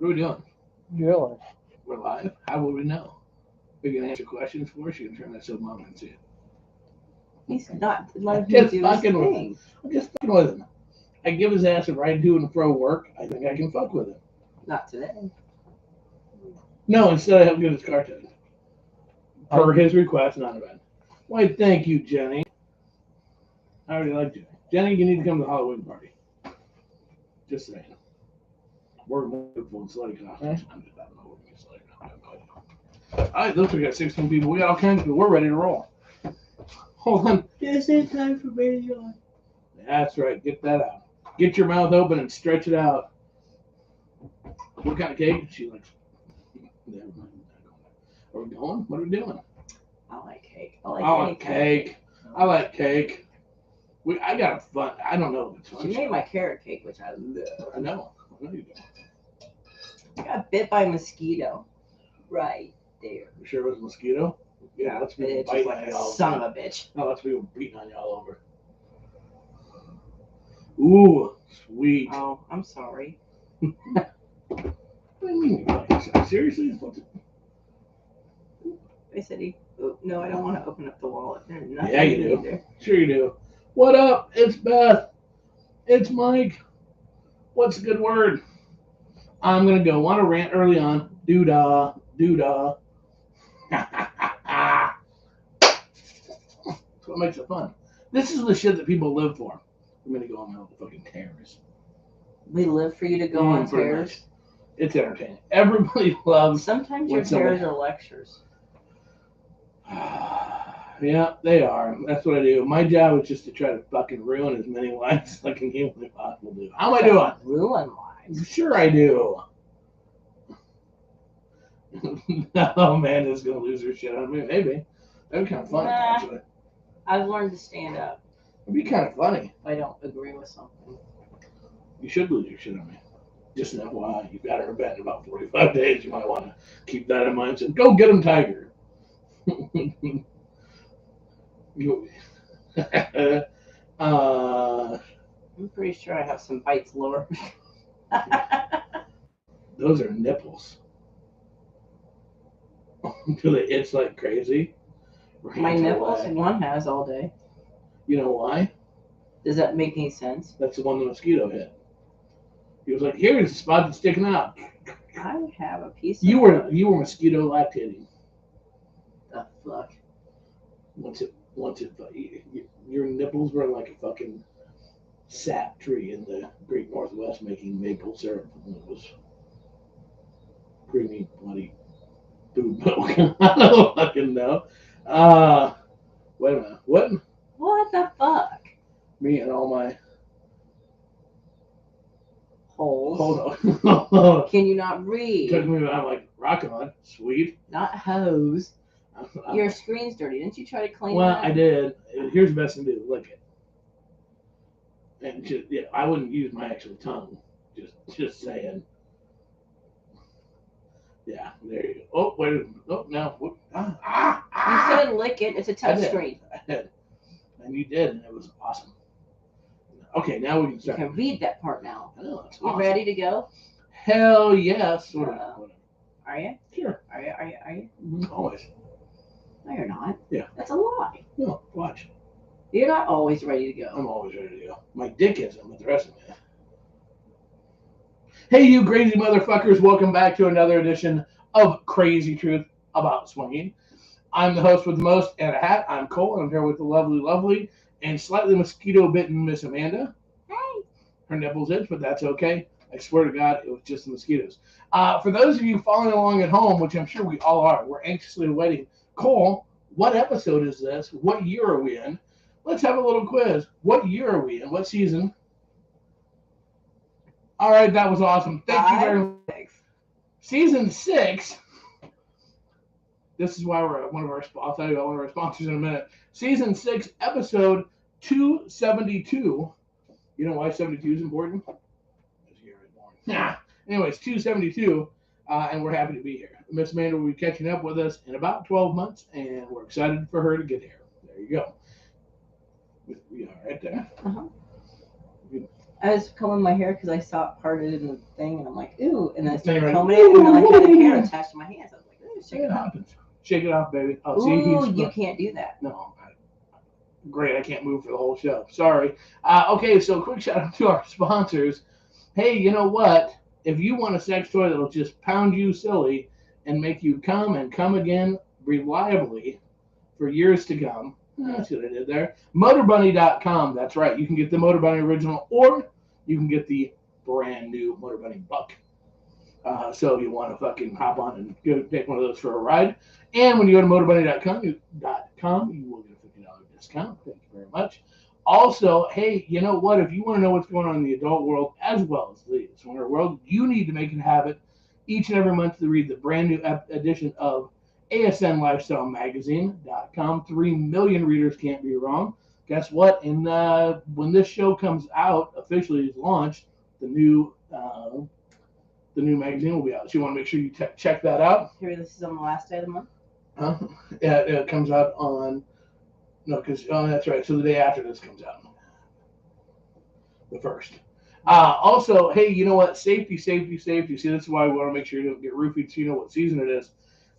What are we doing? Really? We're live? How would we know? We can answer questions for us. You can turn that so mom can see it. He's not letting him Just do his fucking with thing. I'm just fucking with him. I give his ass a ride to and fro work. I think I can fuck with him. Not today. No, instead I help get his car towed. Per his request, not event. Why, thank you, Jenny. I already like Jenny. Jenny, you need to come to the Halloween party. Just saying. We're wonderful and slutty costumes. I'm just, I don't know what we're going to slutty. I have no idea. All right, looks like we got 16 people. We got all kinds of people. We're ready to roll. Hold on. This is time for radio. That's right. Get that out. Get your mouth open and stretch it out. What kind of cake? She likes. Never mind. Are we going? What are we doing? I like cake. I like cake. I like cake. I got a fun. I don't know if it's fun. She made my carrot cake, which I love. I know you do. I got bit by a mosquito. Right there. You sure it was a mosquito? Yeah, let's be It's biting just on like a y'all. son of a bitch. No, let's be beating on y'all over. Ooh, sweet. Oh, I'm sorry. What do you mean? Seriously? What's it? I said he. Oh, no, I don't want to open up the wallet. There's nothing Yeah, you do. in there. Sure you do. What up? It's Beth. It's Mike. What's a good word? I'm going to go on a rant early on. Doo-dah. Doo-dah. That's what makes it fun. This is the shit that people live for. I'm going to go on my little fucking tears. We live for you to go on pretty tears. much. It's entertaining. Everybody loves. Sometimes when your tears are lectures. Yeah, they are. That's what I do. My job is just to try to fucking ruin as many lives as I can humanly possible do. How am I doing? Ruin lives. Sure I do. Oh man, this is gonna lose her shit on me. Maybe. That'd be kind of funny, Nah. actually. I've learned to stand up It'd be kind of funny. if I don't agree with something. You should lose your shit on me. Just an FYI, you've got her in bed in about 45 days. You might want to keep that in mind. So go get him, Tiger. I'm pretty sure I have some bites lower. Those are nipples. Do they itch like crazy? My nipples, one has all day. You know why? Does that make any sense? That's the one the mosquito hit. He was like, "Here's the spot that's sticking out." I have a piece of You were mosquito lactating. the fuck. Once it, your nipples were like a fucking sap tree in the Great Northwest making maple syrup. And it was creamy, bloody food milk. I don't fucking know. Wait a minute. What? What the fuck? Me and all my Holes. hold on. Can you not read? Took me. I'm like, rock on, sweet. Not hose. Your screen's dirty. Didn't you try to clean Well, that? I did. Here's the best thing to do. Lick it. And just, yeah, I wouldn't use my actual tongue. Just saying. Yeah, there you go. Oh, wait a minute. Oh, no. You said lick it. It's a touch screen. I did. And you did, and it was awesome. Okay, now we can You start. can read that part now. I know, it's You awesome. ready to go? Hell yes. Whatever. Are you? Sure. Are you? Always. No, you're not. Yeah. That's a lie. No, watch. You're not always ready to go. I'm always ready to go. My dick isn't, but the rest of me. Hey, you crazy motherfuckers. Welcome back to another edition of Crazy Truth About Swinging. I'm the host with the most and a hat. I'm Cole, and I'm here with the lovely, and slightly mosquito-bitten Miss Amanda. Hey. Her nipples itch, but that's okay. I swear to God, it was just the mosquitoes. For those of you following along at home, which I'm sure we all are, we're anxiously awaiting. Cole, what episode is this? What year are we in? Let's have a little quiz. What year are we in? What season? All right, that was awesome. Thank you very much. Season 6. This is why we're one of our. I'll tell you about one of our sponsors in a minute. Season 6, episode 272. You know why 72 is important? Because you're born. Nah. Anyways, 272, and we're happy to be here. Miss Amanda will be catching up with us in about 12 months, and we're excited for her to get here. There you go. We are right there. Uh-huh. I was combing my hair because I saw it parted in the thing, and I'm like, ooh. And then I started Right. combing it, and then I had the hair attached to my hands. I was like, ooh, shake it off. Happens. Shake it off, baby. Oh, Ooh, see, you can't do that. No. Great, I can't move for the whole show. Sorry. Okay, so quick shout out to our sponsors. Hey, you know what? If you want a sex toy that'll just pound you silly and make you come and come again reliably for years to come, that's what I did there. MotorBunny.com. That's right. You can get the Motor Bunny original, or you can get the brand new Motor Bunny Buck. So you want to fucking hop on and go take one of those for a ride. And when you go to MotorBunny.com, you will get a $50 discount. Thank you very much. Also, hey, you know what? If you want to know what's going on in the adult world as well as the swinger world, you need to make it a habit each and every month to read the brand new edition of ASN Lifestyle Magazine.com. 3 million readers can't be wrong. Guess what? And when this show comes out, officially is launched, the new magazine will be out. So you want to make sure you check that out. Here, this is on the last day of the month. Yeah, it comes out on that's right. So the day after this comes out, the 1st. Also, hey, you know what? Safety. See, this is why we want to make sure you don't get roofied, so you know what season it is.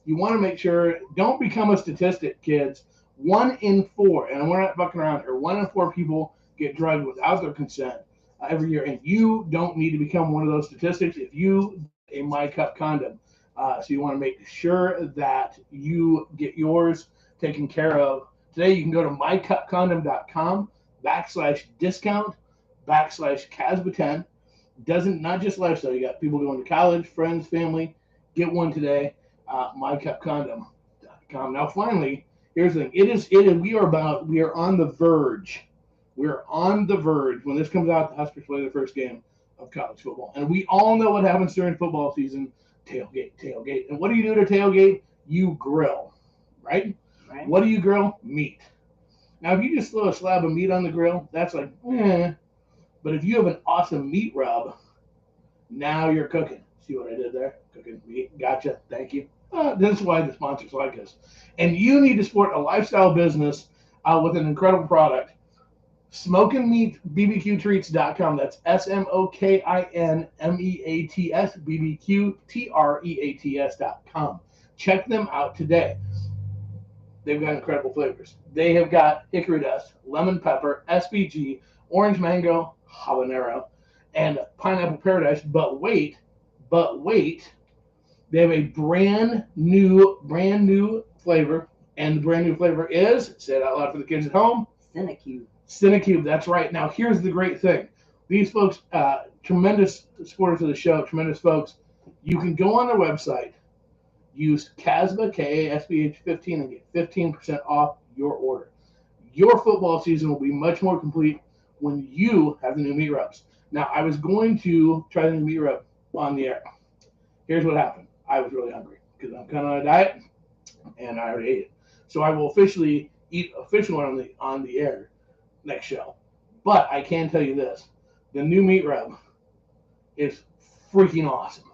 You want to make sure, don't become a statistic, kids. 1 in 4, and we're not fucking around here, 1 in 4 people get drugged without their consent every year, and you don't need to become one of those statistics if you get a My Cup condom. So you want to make sure that you get yours taken care of. Today you can go to mycupcondom.com/discount/Casba10. Not just lifestyle. You got people going to college, friends, family. Get one today. mycupcondom.com. Now finally, here's the thing. We are on the verge. We're on the verge. When this comes out, the Huskers play their first game of college football. And we all know what happens during football season. Tailgate. And what do you do to tailgate? You grill, right? What do you grill? Meat. Now, if you just throw a slab of meat on the grill, that's like, But if you have an awesome meat rub, now you're cooking. See what I did there? Cooking meat. Gotcha. Thank you. This is why the sponsors like us. And you need to support a lifestyle business with an incredible product. SmokingMeatBBQTreats.com. That's SMOKINMEATS BBQTREATS.com. Check them out today. They've got incredible flavors. They have got hickory dust, lemon pepper, SPG, orange mango, habanero, and pineapple paradise. But wait, they have a brand new flavor, and the brand new flavor is, say it out loud for the kids at home, Cinecube. That's right. Now here's the great thing. These folks, tremendous supporters of the show, tremendous folks. You can go on their website, use Casba, KASBH 15, and get 15% off your order. Your football season will be much more complete when you have the new meat rubs. Now, I was going to try the new meat rub on the air. Here's what happened. I was really hungry because I'm kind of on a diet, and I already ate it. So I will officially eat official on the air next show. But I can tell you this. The new meat rub is freaking awesome.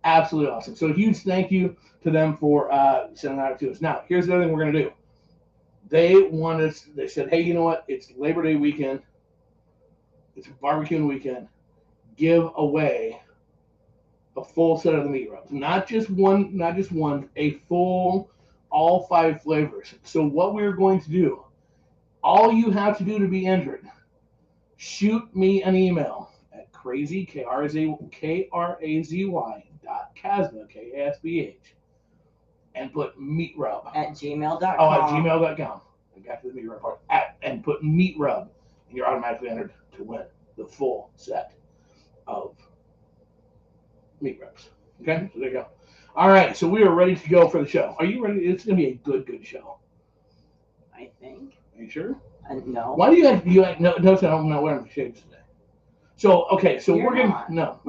Absolutely awesome. So a huge thank you to them for sending that to us. Now, here's the other thing we're going to do. They said, hey, you know what? It's Labor Day weekend. It's barbecuing weekend. Give away a full set of the meat rubs. Not just one, a full, all 5 flavors. So what we're going to do, all you have to do to be entered, shoot me an email at Krazy, KRAZY, .Casba, KASBH, and put meat rub at gmail.com. Oh, at gmail.com. I got to the meat rub part. And put meat rub, and you're automatically entered to win the full set of meat rubs. Okay, so there you go. All right, so we are ready to go for the show. Are you ready? It's going to be a good show. I think. Are you sure? No. Why do you no, I'm not wearing my shades today. So, okay, so You're we're going to, no,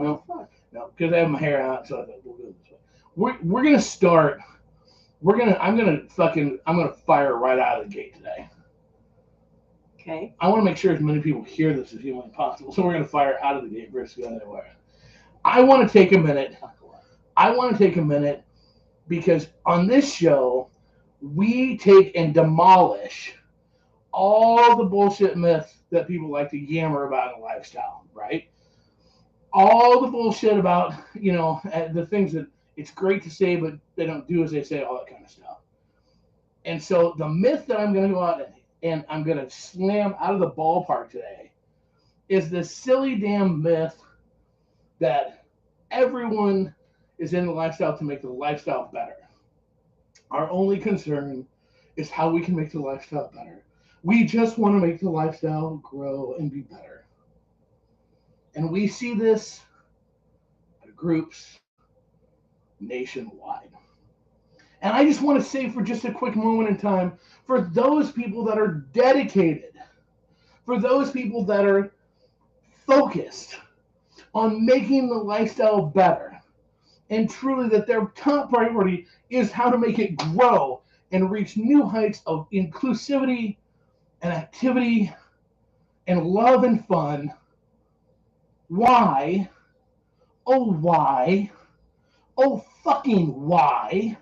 because I have my hair out, so I thought we'll do it this way. We're going to start, I'm going to fire right out of the gate today. Okay. I want to make sure as many people hear this as humanly possible, so we're going to fire out of the gate versus going anywhere. I want to take a minute because on this show, we take and demolish all the bullshit myths that people like to yammer about in lifestyle, right? All the bullshit about, the things that it's great to say, but they don't do as they say, all that kind of stuff. And so the myth that I'm going to go out and I'm going to slam out of the ballpark today is this silly damn myth that everyone is in the lifestyle to make the lifestyle better. Our only concern is how we can make the lifestyle better. We just want to make the lifestyle grow and be better. And we see this at groups nationwide. And I just want to say for just a quick moment in time, for those people that are dedicated, for those people that are focused on making the lifestyle better, and truly that their top priority is how to make it grow and reach new heights of inclusivity and activity and love and fun. Why, oh fucking why,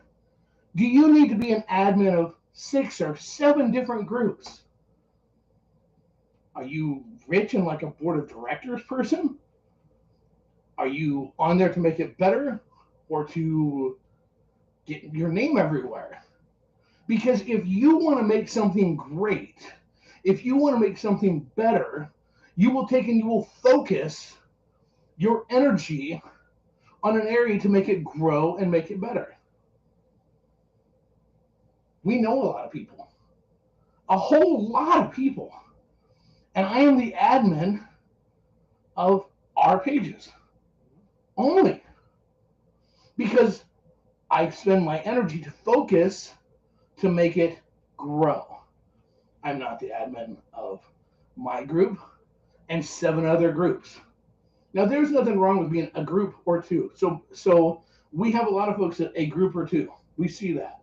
do you need to be an admin of 6 or 7 different groups? Are you rich and like a board of directors person? Are you on there to make it better or to get your name everywhere? Because if you want to make something great, if you want to make something better, you will take and you will focus your energy on an area to make it grow and make it better. We know a lot of people, a whole lot of people. And I am the admin of our pages only because I spend my energy to focus to make it grow. I'm not the admin of my group and 7 other groups. Now, there's nothing wrong with being a group or 2. So we have a lot of folks at a group or 2. We see that.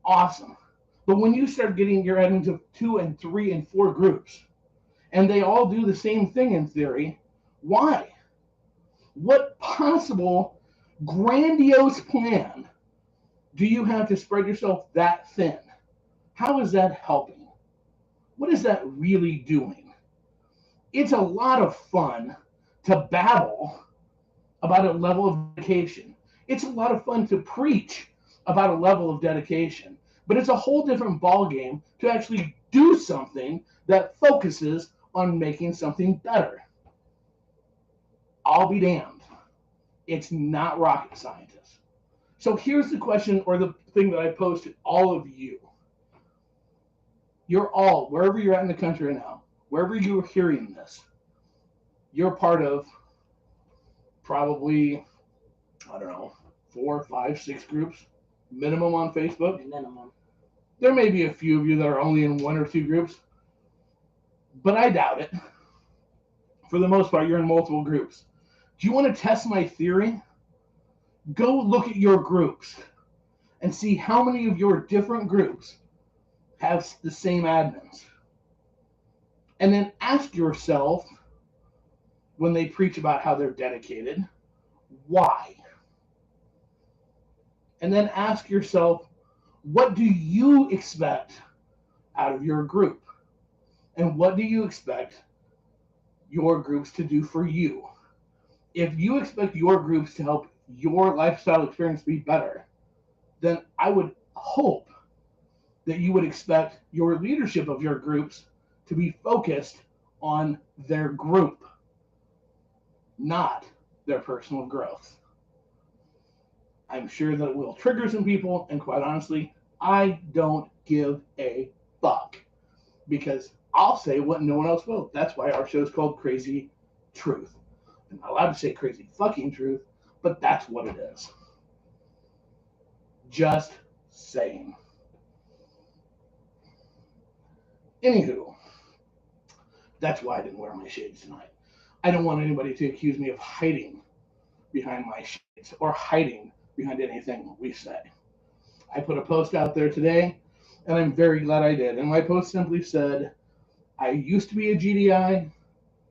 Awesome. But when you start getting your admins of 2 and 3 and 4 groups, and they all do the same thing in theory, why? What possible grandiose plan do you have to spread yourself that thin? How is that helping? What is that really doing? It's a lot of fun to babble about a level of dedication. It's a lot of fun to preach about a level of dedication. But it's a whole different ballgame to actually do something that focuses on making something better. I'll be damned. It's not rocket science. So here's the question or the thing that I posed to all of you. You're all, wherever you're at in the country right now, wherever you're hearing this, you're part of probably, 4, 5, 6 groups, minimum on Facebook. Minimum. There may be a few of you that are only in 1 or 2 groups, but I doubt it. For the most part, you're in multiple groups. Do you want to test my theory? Go look at your groups and see how many of your different groups have the same admins. And then ask yourself, when they preach about how they're dedicated, why? And then ask yourself, what do you expect out of your group? And what do you expect your groups to do for you? If you expect your groups to help your lifestyle experience be better, then I would hope that you would expect your leadership of your groups to be focused on their group, not their personal growth. I'm sure that it will trigger some people, and quite honestly, I don't give a fuck because I'll say what no one else will. That's why our show is called Crazy Truth. I'm not allowed to say crazy fucking truth, but that's what it is. Just saying. Anywho, that's why I didn't wear my shades tonight. I don't want anybody to accuse me of hiding behind my shades or hiding behind anything we say. I put a post out there today, and I'm very glad I did. And my post simply said, I used to be a GDI,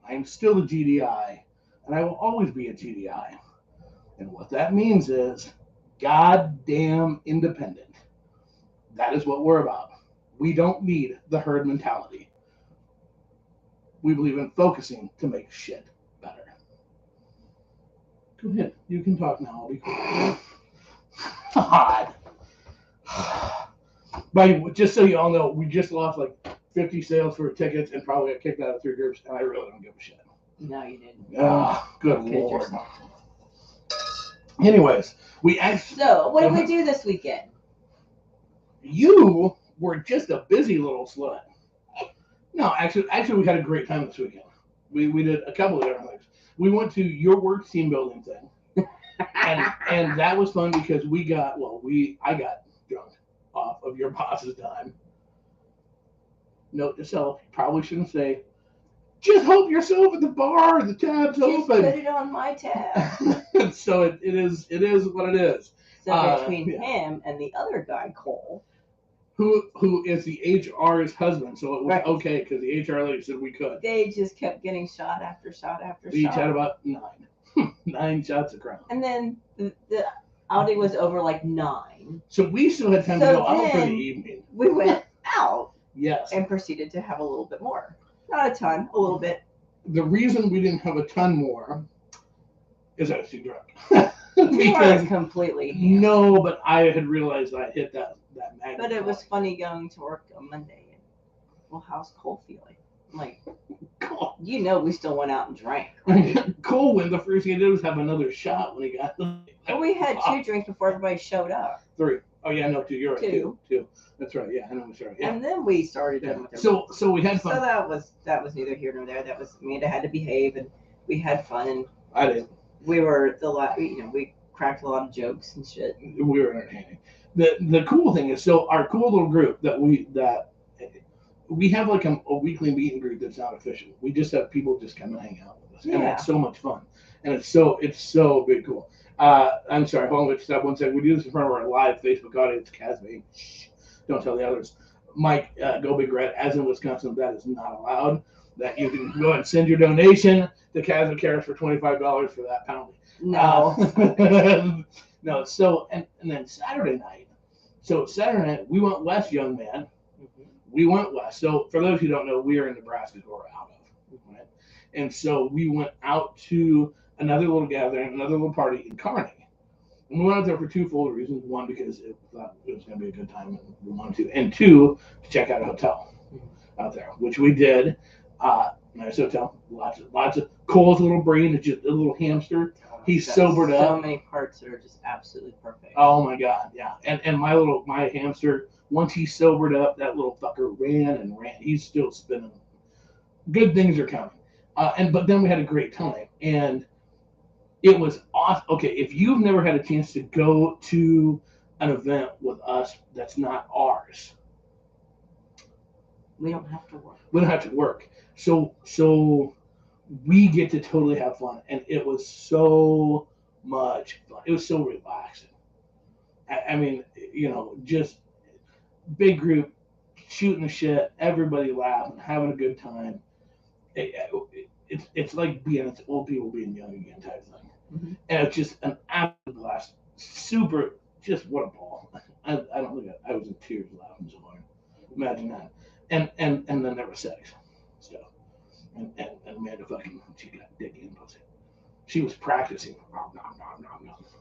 I'm still a GDI, and I will always be a GDI. And what that means is goddamn independent. That is what we're about. We don't need the herd mentality. We believe in focusing to make shit better. Go ahead. You can talk now. I'll be quiet. God. But just so you all know, we just lost like 50 sales for tickets and probably got kicked out of 3 groups, and I really don't give a shit. No, you didn't. Oh, good Lord. Anyways, So, what did we do this weekend? You were just a busy little slut. No, actually, we had a great time this weekend. We did a couple of different things. We went to your work team building thing, and that was fun because I got drunk off of your boss's dime. Note to self: probably shouldn't say, just help yourself at the bar. The tab's just open. Put it on my tab. So it is what it is. So between him and the other guy, Cole, who is the HR's husband, so it was right. Okay because the HR lady said we could. They just kept getting shot after shot after shot. We each had about 9 shots of Crown. And then the outing was over like 9. So we still had time to go out for the evening. We went out. Yes. And proceeded to have a little bit more. Not a ton, a little bit. The reason we didn't have a ton more is I was too drunk. You weren't completely hammered. No, but I had realized I hit that magnet. But it was funny going to work on Monday. And, well, how's Cole feeling? I'm like, Cole. You know we still went out and drank, right? Cole went, the first thing he did was have another shot when he got Well, we had 2 drinks before everybody showed up. 3. Oh yeah, no, 2. You're right. 2. 2. That's right. Yeah, I know. Sorry. Yeah. And then we started. Yeah. So we had fun. So that was neither here nor there. That was Amanda had to behave, and we had fun, and I did. We were we cracked a lot of jokes and shit. We were entertaining. The cool thing is, so our cool little group that we have like a weekly meeting group that's not official. We just have people just come and hang out with us, and it's so much fun, and it's so big cool. I'm sorry, hold on, let's stop 1 second. We do this in front of our live Facebook audience. Kazme, shh, don't tell the others. Mike, go Big Red. As in Wisconsin, that is not allowed. That you can go and send your donation to Kazme Cares for $25 for that pounding. No. No. So and then Saturday night. So Saturday night we went west, young man. Mm-hmm. We went west. So for those who don't know, we are in Nebraska, who we're out of. Right? And so we went out to another little gathering, another little party in Kearney. And we went out there for 2 full reasons. 1, because it thought it was going to be a good time, and we wanted to. And 2, to check out a hotel out there, which we did. Nice hotel. Lots of Cole's little brain is just a little hamster. He's sobered up. So many parts that are just absolutely perfect. Oh my God, yeah. And my hamster, once he sobered up, that little fucker ran and ran. He's still spinning. Good things are coming. But then we had a great time, and it was awesome. Okay, if you've never had a chance to go to an event with us that's not ours, we don't have to work. We don't have to work. So we get to totally have fun, and it was so much fun. It was so relaxing. I mean, just big group, shooting the shit, everybody laughing, having a good time. It's like it's old people being young again type thing. Mm-hmm. And it's just an absolute blast. Super, just what a ball. I don't think I was in tears laughing so hard. Imagine that. And then there was sex stuff. And Amanda she got dick in pussy. She was practicing.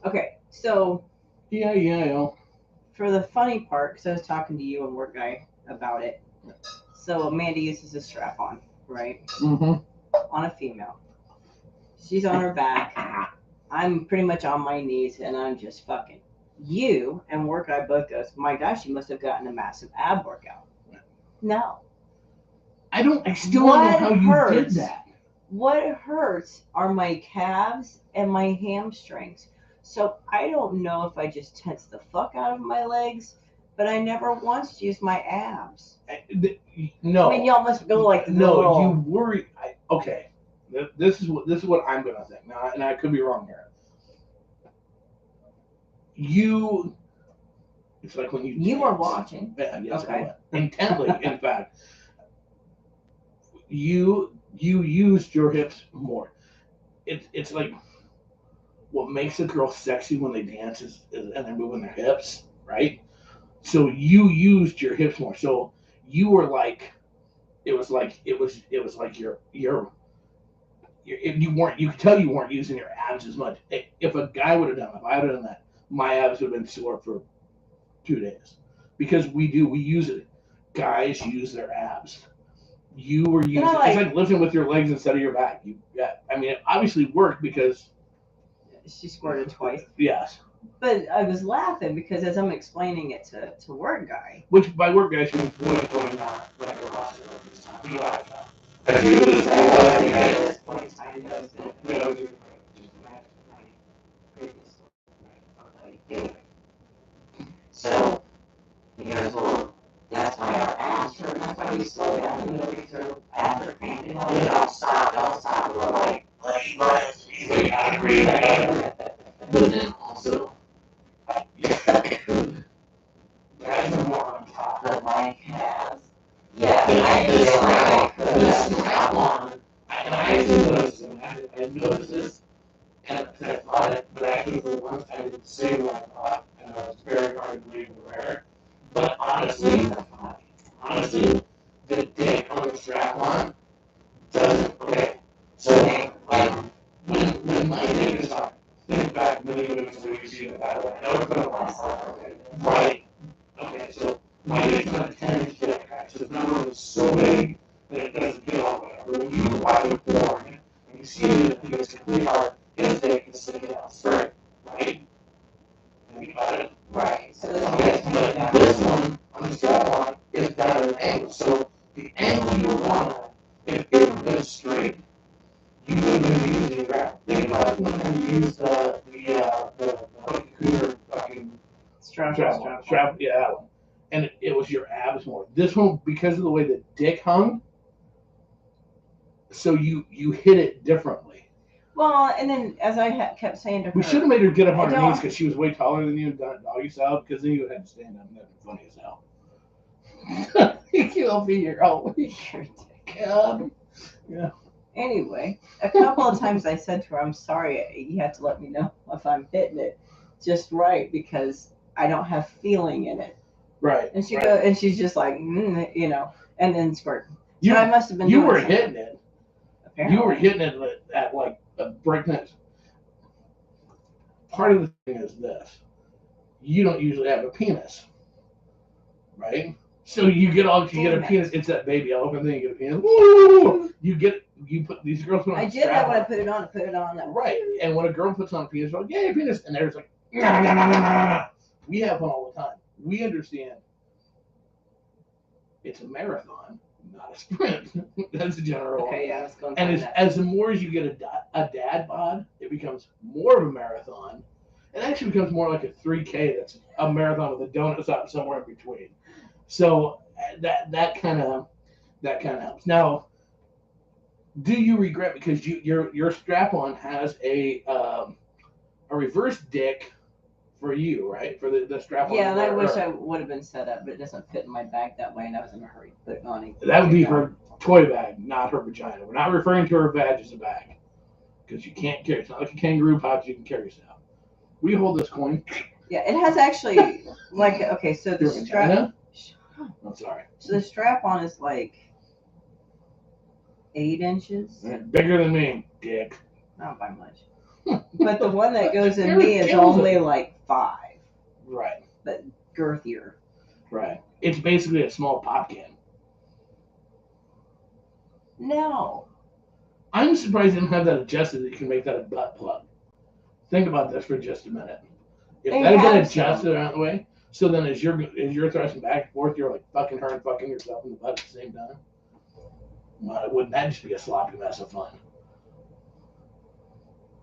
Okay, so. Yeah. For the funny part, because I was talking to you and work guy about it. So Amanda uses a strap on, right? Mm-hmm. On a female. She's on her back. I'm pretty much on my knees, and I'm just fucking. You and work guy both goes, my gosh, you must have gotten a massive ab workout. No. I still don't know how you did that. What hurts are my calves and my hamstrings. So I don't know if I just tense the fuck out of my legs, but I never once used my abs. No. I mean, y'all must go like no. You worry. Okay. This is what I'm gonna think now, and I could be wrong here. It's like when you were watching. Yeah, yes, okay. Intently, in fact. You used your hips more. It's like what makes a girl sexy when they dance is and they're moving their hips, right? So you used your hips more. So you were like, it was like your if you weren't, you could tell you weren't using your abs as much. If a guy would have done it, if I would have done that, my abs would have been sore for 2 days because we use it. Guys use their abs. You were using it's like lifting with your legs instead of your back. I mean, it obviously worked because she squirted twice. Yes. But I was laughing because as I'm explaining it to work guy. Which by work guy, she was going on like a roster this time. He laughed out. At this point in time, so he goes, well, that's why our abs hurt, that's why we slow down, you know, because our abs are cramping, don't stop, we're like, let's easily out of breathe. But then also, guys are more on top of my calves. Yeah, I just like this strap on, and I actually noticed, I noticed this, and I thought it, but actually for once I didn't say what I thought, and it was very hard to believe to wear. But honestly, the dick on the strap on doesn't. Okay, so like when my dick is on, think back many minutes ago you see it that way. I know it's been a while. Right. Okay, so my dick's not a 10-inch dick, right? So it's not really so big that it doesn't get all whatever. When you watch it born and you see it, it's complete hard. His dick is sitting out straight, right? Think about it. Right. So this one on the strap on is down at an angle. So the angle you want, if it was straight, you wouldn't have been using grab. Think about it when you use the Cooter fucking strap, yeah, that one. And it was your abs more. This one, because of the way the dick hung, so you hit it differently. Well, and then as I kept saying to her, we should have made her get up on her knees because she was way taller than you and done it doggy style, because then you would have to stand up and that'd be funny as hell. You'll be your own. Yeah. Anyway, a couple of times I said to her, I'm sorry, you have to let me know if I'm hitting it just right because I don't have feeling in it. Right. And she goes, and she's just like, you know, and then squirt. So I must have been. You were hitting it. Apparently. You were hitting it at like a breakneck. Part of the thing is this: you don't usually have a penis, right? So you get a penis. It's that baby elephant thing. You get a penis. Woo! You put these girls put on. I did that when I put it on. Right. And when a girl puts on a penis, they're like, "Yay, penis!" And there's like, nah. We have one all the time. We understand. It's a marathon, not a sprint. That's the general. Okay, yeah, let's go. And as the more as you get a dad bod, it becomes more of a marathon. It actually becomes more like a 3K. That's a marathon with a donut stop somewhere in between. So that kind of helps. Now, do you regret because your strap-on has a reverse dick for you, right? For the strap-on. Yeah, and I wish I would have been set up, but it doesn't fit in my bag that way, and I was in a hurry to put it on. That would be her toy bag, not her vagina. We're not referring to her vag as a bag because you can't carry. It's not like a kangaroo pouch you can carry yourself. We hold this coin. Yeah, it has actually like okay, so the strap. I'm sorry. So the strap-on is like 8 inches. Bigger than me, dick. Not by much. But the one that goes in me is only like 5. Right. But girthier. Right. It's basically a small pop can. No. I'm surprised they didn't have that adjusted that you can make that a butt plug. Think about this for just a minute. If that had been adjusted out of the way, so then as you're thrusting back and forth, you're like fucking her and fucking yourself in the butt at the same time. Well, wouldn't that just be a sloppy mess of fun?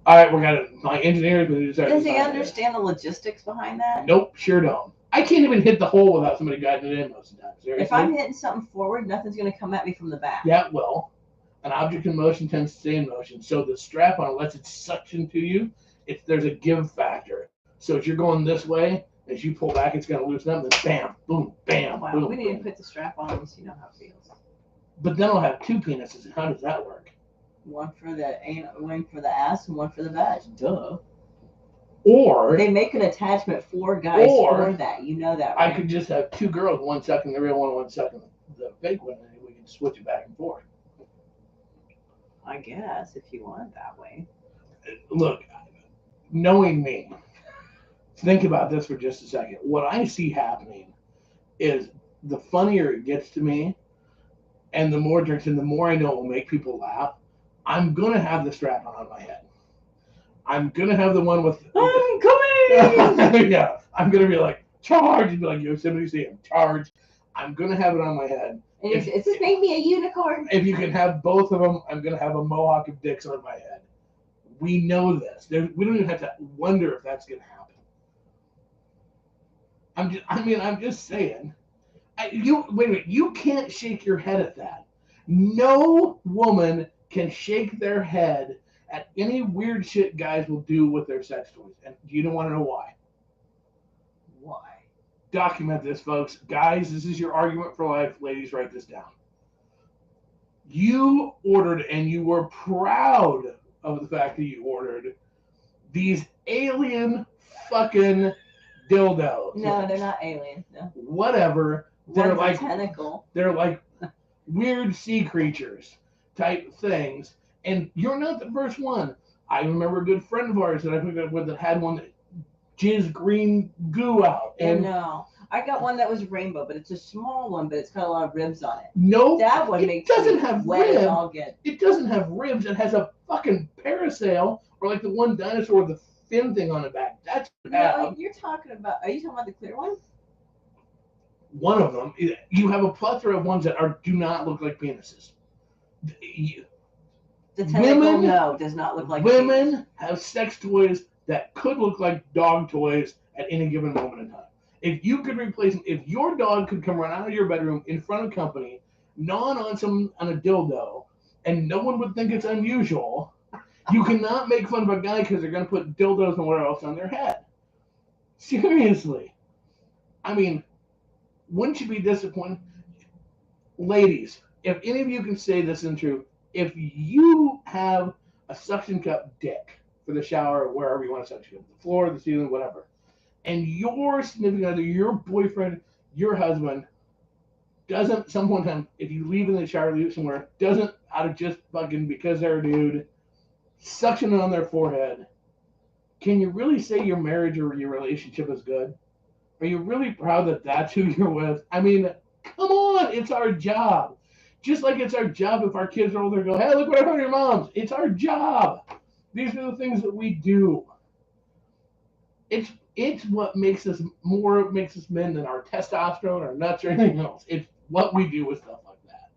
All right, we're gonna my engineers. Does he understand the logistics behind that? Nope, sure don't. I can't even hit the hole without somebody guiding it in most of the time. Seriously? If I'm hitting something forward, nothing's gonna come at me from the back. Yeah, well, an object in motion tends to stay in motion. So the strap-on lets it suction to you. There's a give factor. So if you're going this way, as you pull back, it's gonna loosen up. Then bam, boom, bam. Wow, boom, we need to put the strap on and see how it feels. But then I'll have 2 penises. And how does that work? One for the ass and one for the vag. Duh. Or they make an attachment for guys for that. You know that, right? I could just have 2 girls, one sucking the real one sucking the fake one, and we can switch it back and forth. I guess if you want it that way. Look, knowing me, think about this for just a second. What I see happening is the funnier it gets to me, and the more drinks, and the more I know it will make people laugh, I'm going to have the strap on my head. I'm going to have the one with... I'm coming! Yeah, I'm going to be like, charge! And be like, Yosemite Sam, charge. I'm going to have it on my head. And it's just make me a unicorn. If you can have both of them, I'm going to have a mohawk of dicks on my head. We know this. We don't even have to wonder if that's going to happen. I'm just saying. Wait a minute. You can't shake your head at that. No woman can shake their head at any weird shit guys will do with their sex toys. And you don't want to know why. Why? Document this, folks. Guys, this is your argument for life. Ladies, write this down. You ordered, and you were proud of the fact that you ordered these alien fucking dildos. No, they're not alien. No. Whatever. They're like tentacle. They're like weird sea creatures type things. And you're not the first one. I remember a good friend of ours that I hooked up with that had one that jizzed green goo out. And no. I got one that was rainbow, but it's a small one, but it's got a lot of ribs on it. No, that one it doesn't have ribs. It doesn't have ribs. It has a fucking parasail, or like the one dinosaur with the fin thing on the back. That's no. You're talking about. Are you talking about the clear one? One of them. You have a plethora of ones that do not look like penises. The tentacle, does not look like. Women have sex toys that could look like dog toys at any given moment in time. If you could replace them, if your dog could come run out of your bedroom in front of company, gnawing on a dildo, and no one would think it's unusual, you cannot make fun of a guy because they're going to put dildos and whatever else on their head. Seriously. I mean, wouldn't you be disappointed? Ladies, if any of you can say this in truth, if you have a suction cup dick for the shower or wherever you want to suction cup, the floor, the ceiling, whatever, and your significant other, your boyfriend, your husband, doesn't, sometimes, if you leave in the shower, leave somewhere, doesn't, out of just fucking because they're a dude, suction it on their forehead, can you really say your marriage or your relationship is good? Are you really proud that that's who you're with? I mean, come on, it's our job. Just like it's our job if our kids are older, go, hey, look what I heard your mom's. It's our job. These are the things that we do. It's what makes us men than our testosterone, our nuts, or anything else. It's what we do with stuff like that.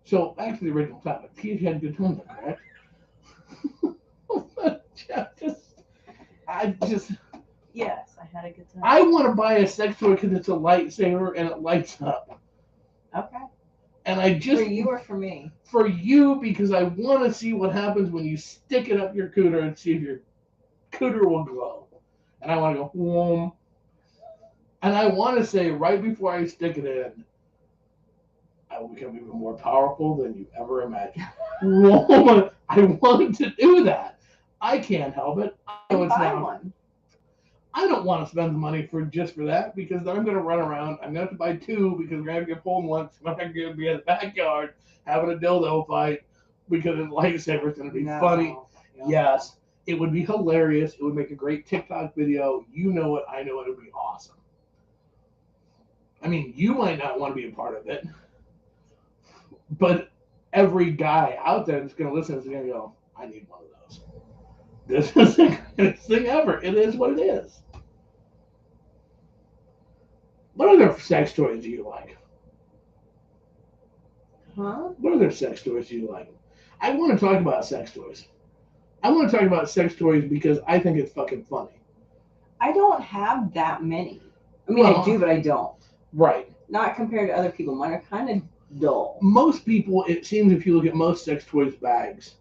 So back to the original topic. You had a good time there, correct? Yes, I had a good time. I want to buy a sex toy because it's a lightsaber and it lights up. Okay. And I just... For you or for me? For you, because I want to see what happens when you stick it up your cooter and see if your cooter will glow. And I want to go, whoom. And I want to say right before I stick it in, I will become even more powerful than you ever imagined. Whoa. I want to do that. I can't help it. I know it's not. One. I don't want to spend the money just for that because then I'm going to run around. I'm going to have to buy two because we're going to have to get pulled once. I'm going to be in the backyard having a dildo fight because the lightsaber is going to be funny. No. Yes, it would be hilarious. It would make a great TikTok video. You know it. I know it. It would be awesome. I mean, you might not want to be a part of it, but every guy out there that's going to listen is going to go, I need one of those. This is the greatest thing ever. It is what it is. What other sex toys do you like? Huh? What other sex toys do you like? I want to talk about sex toys. I want to talk about sex toys because I think it's fucking funny. I don't have that many. I mean, I do, but I don't. Right. Not compared to other people. Mine are kind of dull. Most people, it seems if you look at most sex toys bags,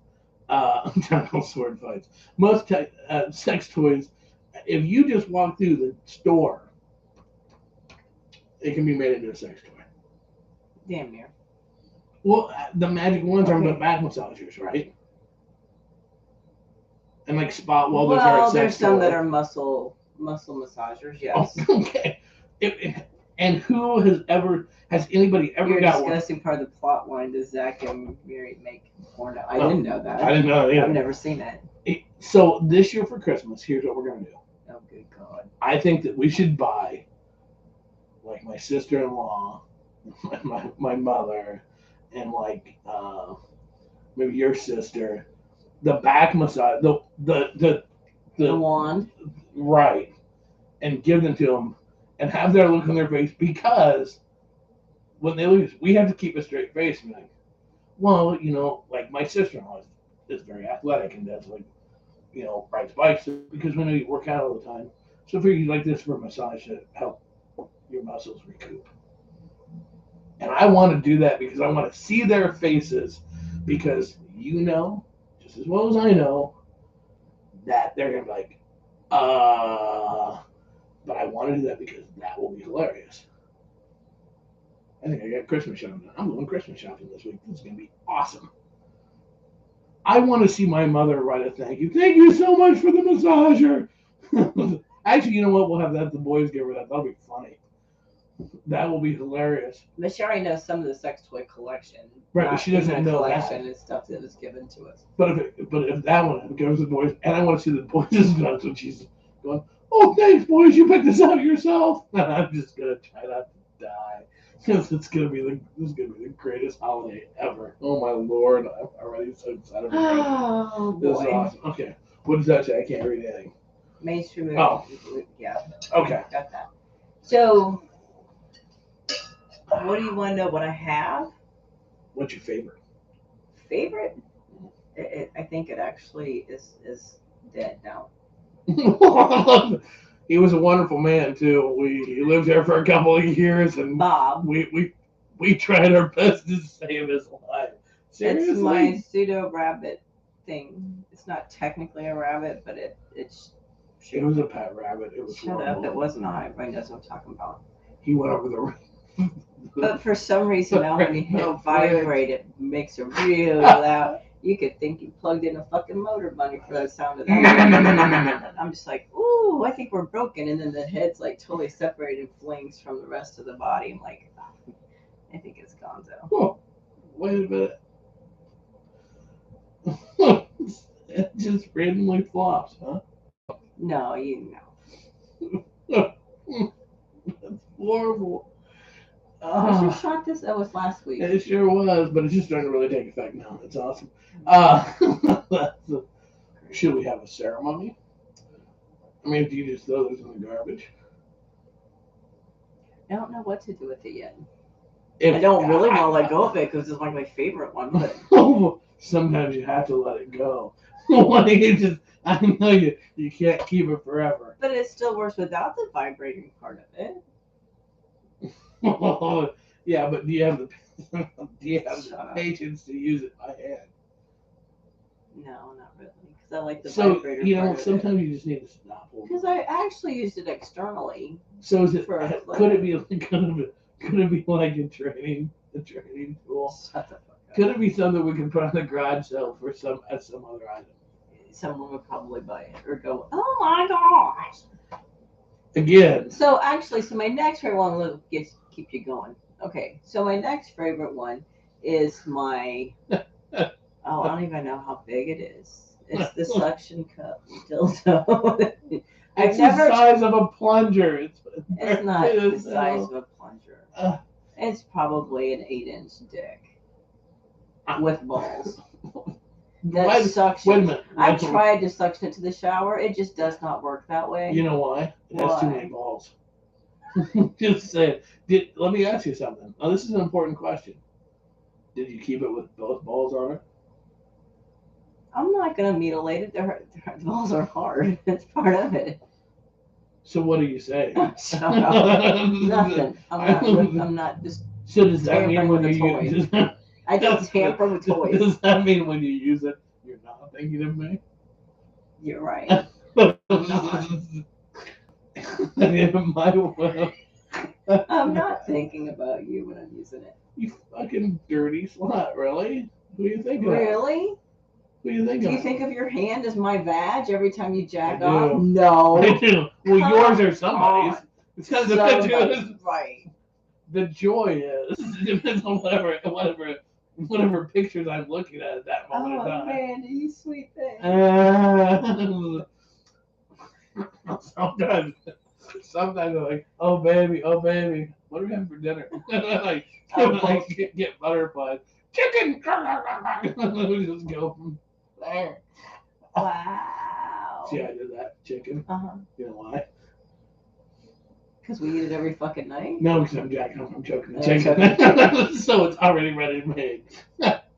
tentacle sword fights, most sex toys, if you just walk through the store, it can be made into a sex toy. Damn near. Well, the magic ones are the back massagers, right? And like spot welders are sex there's some that are muscle massagers, yes. Oh, okay. And who has anybody ever You're got one? discussing part of the plot line. Does Zach and Mary make porno? I didn't know that. I didn't know that either. I've never seen it. So this year for Christmas, here's what we're going to do. Oh, good God. I think that we should buy, like, my sister-in-law, my mother, and, like, maybe your sister, the back massage, the wand. Right. And give them to them and have their look on their face, because when they look, we have to keep a straight face and be like, well, like my sister-in-law is very athletic and does, like, rides bikes, because we know you work out all the time. So I figure you like this for a massage to help your muscles recoup. And I want to do that because I want to see their faces, because just as well as I know, that they're going to be like, but I want to do that because that will be hilarious. I think I got Christmas shopping. I'm going Christmas shopping this week. This is going to be awesome. I want to see my mother write a thank you. Thank you so much for the massager. Actually, you know what? We'll have that. The boys give her that. That'll be funny. That will be hilarious. But she already knows some of the sex toy collection. Right, but she doesn't know collection that. And stuff that was given to us. But if that one goes to the boys, and I want to see the boys' nuts when she's going, oh, thanks, boys, you picked this out yourself. And I'm just gonna try not to die, because this is gonna be the greatest holiday ever. Oh my Lord, I'm already so excited. Oh boy. This is awesome. Okay, what does that say? I can't read anything. Mainstream movie. Oh. Yeah. Okay. Got that. So, what do you want to know? What I have? What's your favorite? Favorite? I think it actually is dead now. He was a wonderful man too. He lived there for a couple of years, and Bob. We tried our best to save his life. Seriously? It's my pseudo rabbit thing. It's not technically a rabbit, but it's. It was a pet rabbit. It was. Shut up! It was not. Everybody knows what I'm talking about. He went over the. But for some reason now, when you hit vibrate, it makes a really loud. You could think you plugged in a fucking motor bunny for the sound of that. I'm just like, ooh, I think we're broken. And then the head's like totally separated, flings from the rest of the body. I'm like, oh, I think it's gonzo. Oh, wait a minute. It just randomly flops, huh? No, you know. That's horrible. I just shot this. That was last week. It sure was, but it's just starting to really take effect now. It's awesome. Should we have a ceremony? I mean, do you just throw those in the garbage? I don't know what to do with it yet. I don't really want to let go of it because it's like my favorite one. But sometimes you have to let it go. I know you can't keep it forever. But it still works without the vibrating part of it. Yeah, but do you have the patience to use it by hand? No, not really. Because I like the vibrator. So sometimes you just need to stop. Because I actually used it externally. So is it? Could it be like a training tool? Shut the fuck up. Could it be something we can put on the garage sale for some other item? Someone would probably buy it or go, oh my gosh. Again. So my next favorite one will keep you going. Okay, so my next favorite one is my, I don't even know how big it is. It's the suction cup dildo. It's the size of a plunger. It's not the size of a plunger. It's probably an 8-inch dick with balls. That suction. Wait a minute. I've tried to suction it to the shower. It just does not work that way. You know why? It has too many balls. Just say it. Let me ask you something. Now, this is an important question. Did you keep it with both balls on it? I'm not going to mutilate it. The balls are hard. It's part of it. So what are you saying? Shut up. Nothing. I'm not just. So does that mean when you use it? I don't tamper with toys. Does that mean when you use it, you're not thinking of me? You're right. I'm not thinking about you when I'm using it. You fucking dirty slut, really? Who do you think of? Really? Who do you think of? Do you think of your hand as my vag every time you jack I off? do. No. I do. Well, yours or somebody's. It's kind of Right. the joy is, it depends on whatever pictures I'm looking at that moment in time. man, you sweet thing. Sometimes I'm like, oh baby, what are we having for dinner? like, get butterflies, chicken. We just go from there. Wow. See, I did that chicken. You know why? Because we eat it every fucking night? No, because I'm choking the chicken. So it's already ready to make.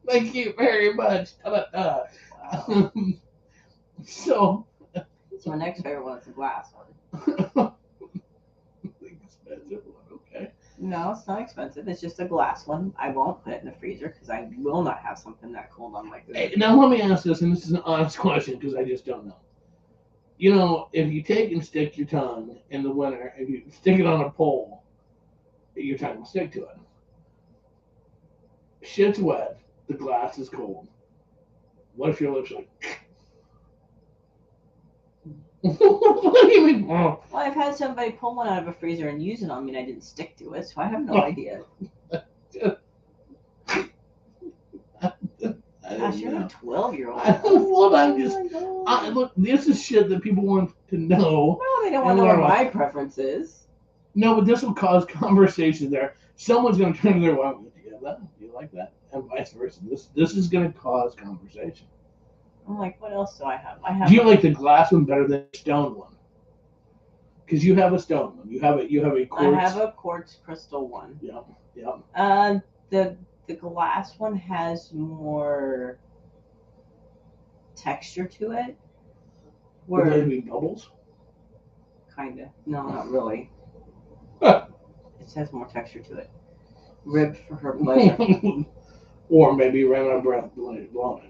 Thank you very much. Ta-da-da. Wow. So my next favorite one is the glass one. Expensive one, okay. No, it's not expensive. It's just a glass one. I won't put it in the freezer because I will not have something that cold on my food. Hey, now let me ask this, and this is an honest question because I just don't know. You know, if you take and stick your tongue in the winter, if you stick it on a pole, your tongue will stick to it. Shit's wet. The glass is cold. What if your lips are like... What do you mean? Well, I've had somebody pull one out of a freezer and use it on me, and I didn't stick to it, so I have no idea. Gosh, you're a 12-year-old. Well, I'm just... look, this is shit that people want to know. Well, they don't want to know what my preference is. No, but this will cause conversation there. Someone's going to turn to their wife, do you have that? Do you like that? And vice versa. This is going to cause conversation. I'm like, what else do I have? Do you like the glass one better than the stone one? Because you have a stone one. You have a quartz. I have a quartz crystal one. Yeah. The glass one has more texture to it. Would they be bubbles? Kinda. No, not really. It has more texture to it. Ribbed for her pleasure. Or maybe ran out of breath blowing it.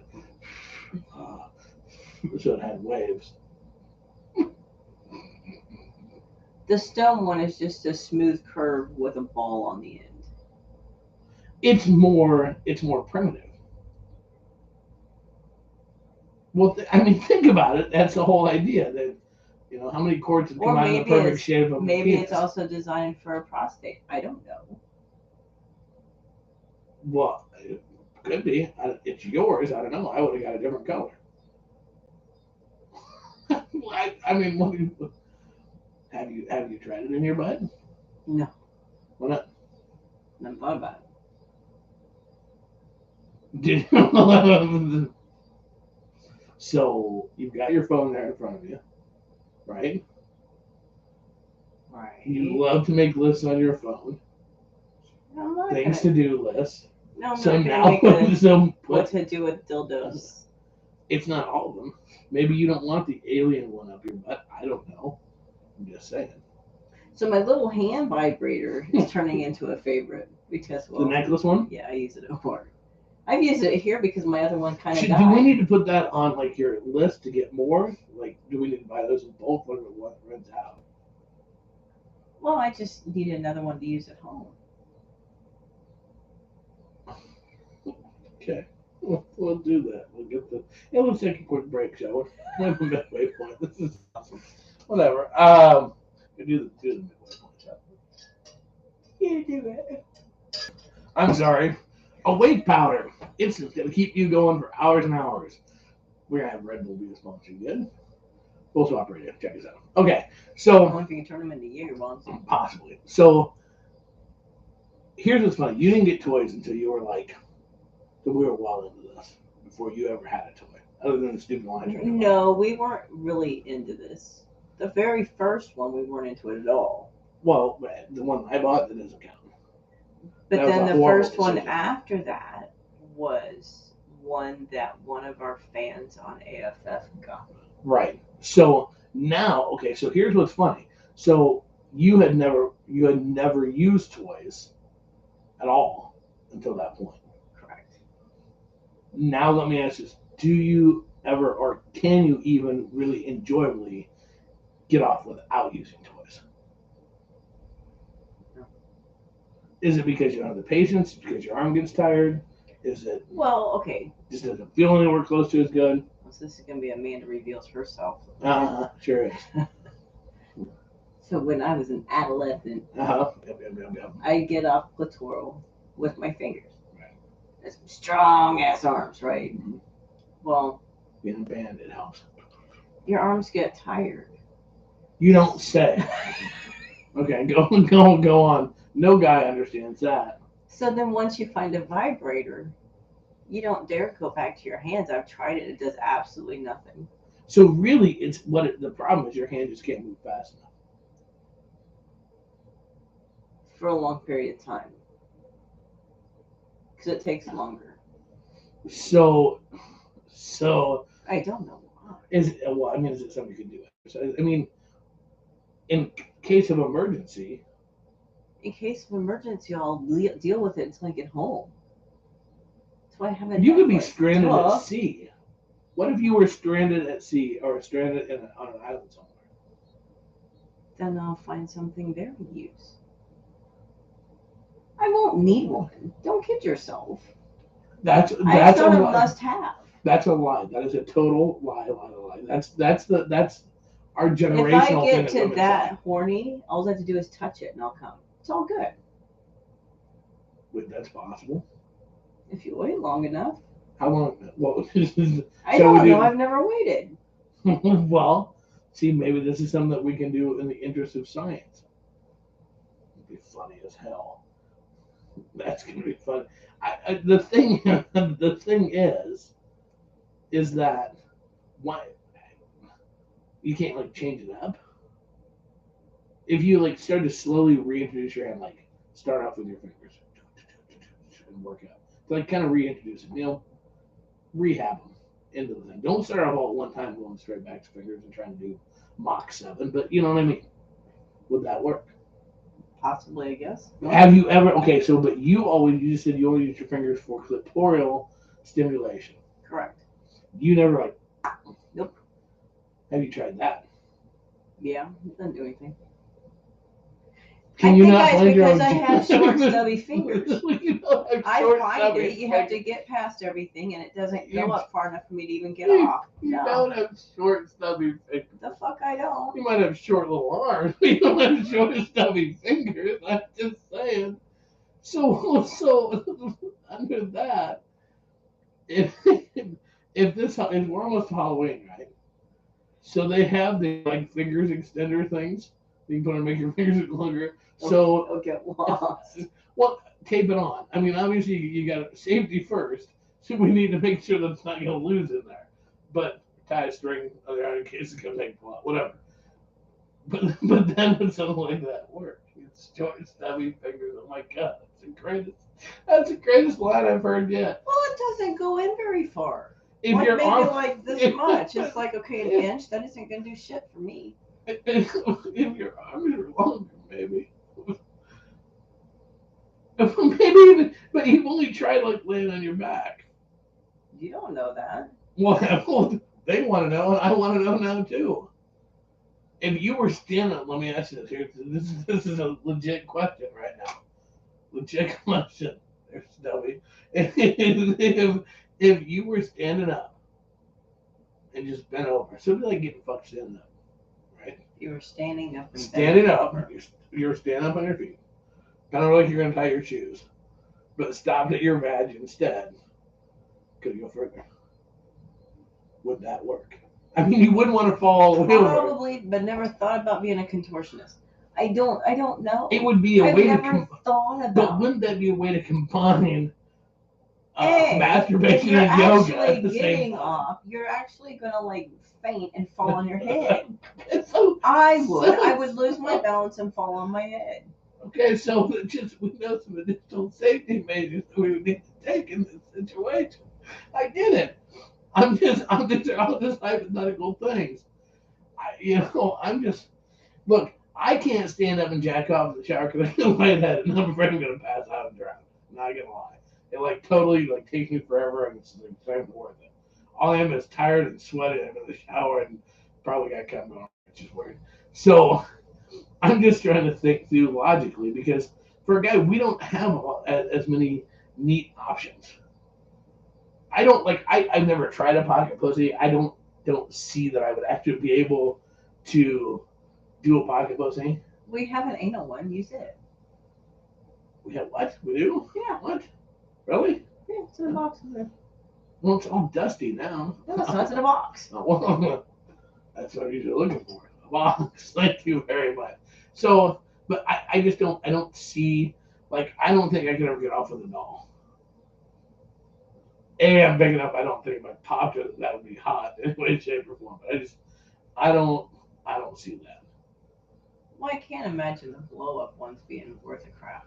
So it had waves. The stone one is just a smooth curve with a ball on the end. It's more primitive. Well, I mean, think about it. That's the whole idea. That how many quartz would come out in the perfect shape of a maybe penis? It's also designed for a prostate. I don't know. Well, it could be. It's yours. I don't know. I would have got a different color. I mean, have you tried it in your butt? No. Why not? I haven't thought about it. Did you? So you've got your phone there in front of you, right? Right. You love to make lists on your phone. Things to do lists. No, I'm so not now, what to do with dildos. It's not all of them. Maybe you don't want the alien one up your butt. I don't know. I'm just saying. So my little hand vibrator is turning into a favorite because the necklace one. Yeah, I use it at work. I've used it here because my other one kind of died. Do we need to put that on like your list to get more? Like, do we need to buy those in bulk when it runs out? Well, I just need another one to use at home. Okay, we'll do that. We'll get the. Yeah, let's take a quick break, shall we? We're at the midway point. This is awesome. Whatever. We do the midway point, shall we? You do it. I'm sorry. Awake powder. It's going to keep you going for hours and hours. We're going to have Red Bull be a sponsor. Good? Full Swap Radio. Check us out. Okay. So. I wonder if you can turn them into Jaeger bombs. Possibly. So. Here's what's funny. You didn't get toys until you were like. So we were well into this before you ever had a toy. Other than the stupid line. No, we weren't really into this. The very first one, we weren't into it at all. Well, the one I bought, that doesn't count. But then the first one after that was one that one of our fans on AFF got. Right. So now, okay, so here's what's funny. So you had never used toys at all until that point. Correct. Now let me ask this. Do you ever, or can you even really enjoyably get off without using toys? No. Is it because you don't have the patience? Because your arm gets tired? Is it? Well, okay. Just doesn't feel anywhere close to as good? So this is going to be Amanda reveals herself. Sure is. So when I was an adolescent, Yep. I get off clitoral with my fingers. Right. That's strong ass arms, right? Mm-hmm. Well, being a band, it helps. Your arms get tired. You don't say. Okay, go on. No guy understands that. So then once you find a vibrator, you don't dare go back to your hands. I've tried it. It does absolutely nothing. So really, the problem is your hand just can't move fast enough. For a long period of time. Because it takes longer. So I don't know why. is it something you can do? So, I mean, in case of emergency. In case of emergency, I'll deal with it until I get home. That's why I haven't. You could be stranded at sea. What if you were stranded at sea or stranded on an island somewhere? Then I'll find something there to use. I won't need one. Don't kid yourself. That's a must-have. That's a lie. That is a total lie. That's our generational thing. If I get to that horny, all I have to do is touch it and I'll come. It's all good. Wait, that's possible. If you wait long enough. How long? Well, I don't know. I've never waited. Well, see, maybe this is something that we can do in the interest of science. It'd be funny as hell. That's gonna be fun. The thing is that why you can't like change it up. If you like start to slowly reintroduce your hand, like start off with your fingers and work out, to, like kind of reintroduce them, rehab them into the thing. Don't start off all at one time going straight back to fingers and trying to do Mach 7, but you know what I mean? Would that work? Possibly, I guess. No. Have you ever? Okay, so but you just said you only use your fingers for clitoral stimulation. Correct. You never like. Nope. Have you tried that? Yeah, it doesn't do anything. Can you not blend your own? I have short, stubby fingers. I find it. You have to get past everything, and it doesn't go up far enough for me to even get off. You don't have short, stubby fingers. The fuck I don't. You might have short little arms, but you don't have short, stubby fingers. I'm just saying. So under that, if this is, we're almost to Halloween, right? So they have the like fingers extender things. You can put on make your fingers longer. So I'll get lost. Well, tape it on. I mean, obviously you got safety first, so we need to make sure that it's not going to lose in there. But tie a string around in case it's going to take a lot, whatever. But then when something like that works, it's short, stubby fingers. Oh my god, that's the greatest line I've heard yet. Well, it doesn't go in very far. If your arm like this much, it's like okay, an inch. That isn't going to do shit for me. If your arms are longer, maybe. Maybe even, but you've only tried like laying on your back. You don't know that. Well, they want to know, and I want to know now too. If you were standing, let me ask you this here. This is a legit question right now. Legit question. There's Stubby. If you were standing up and just bent over, so it'd be like getting fucked standing up, right? You were standing up. Standing up. You're standing up on your feet. Kind of like you're going to tie your shoes, but stopped at your vag instead. Could go further. Would that work? I mean, you wouldn't want to fall all the way over. Probably, but never thought about being a contortionist. I don't know. It would be a way to thought about. But wouldn't that be a way to combine masturbation and yoga at the same time? Off, you're actually gonna like faint and fall on your head. So, I would lose my balance and fall on my head. Okay, so we know some additional safety measures that we would need to take in this situation. I get it. I'm just all this hypothetical things. Look, I can't stand up and jack off in the shower because I feel lightheaded and I'm afraid I'm gonna pass out and drown. Not gonna lie. It like totally like takes me forever and it's like not worth it. All I am is tired and sweaty. I'm in the shower and probably got cum going, which is weird. So I'm just trying to think through logically because for a guy, we don't have as many neat options. I don't like. I've never tried a pocket pussy. I don't see that I would actually be able to Dual pocket pussy. We have an anal one. Use it. We have what? We do? Yeah. What? Really? Yeah, it's in a box. Well, it's all dusty now. No, it's not in a box. Oh, well, that's what I'm usually looking for. A box. Thank you very much. So, but I just don't. I don't see. Like, I don't think I could ever get off with a doll. I'm big enough. I don't think if I popped it, that would be hot in any way, shape, or form. But I don't see that. Well, I can't imagine the blow up ones being worth a crap.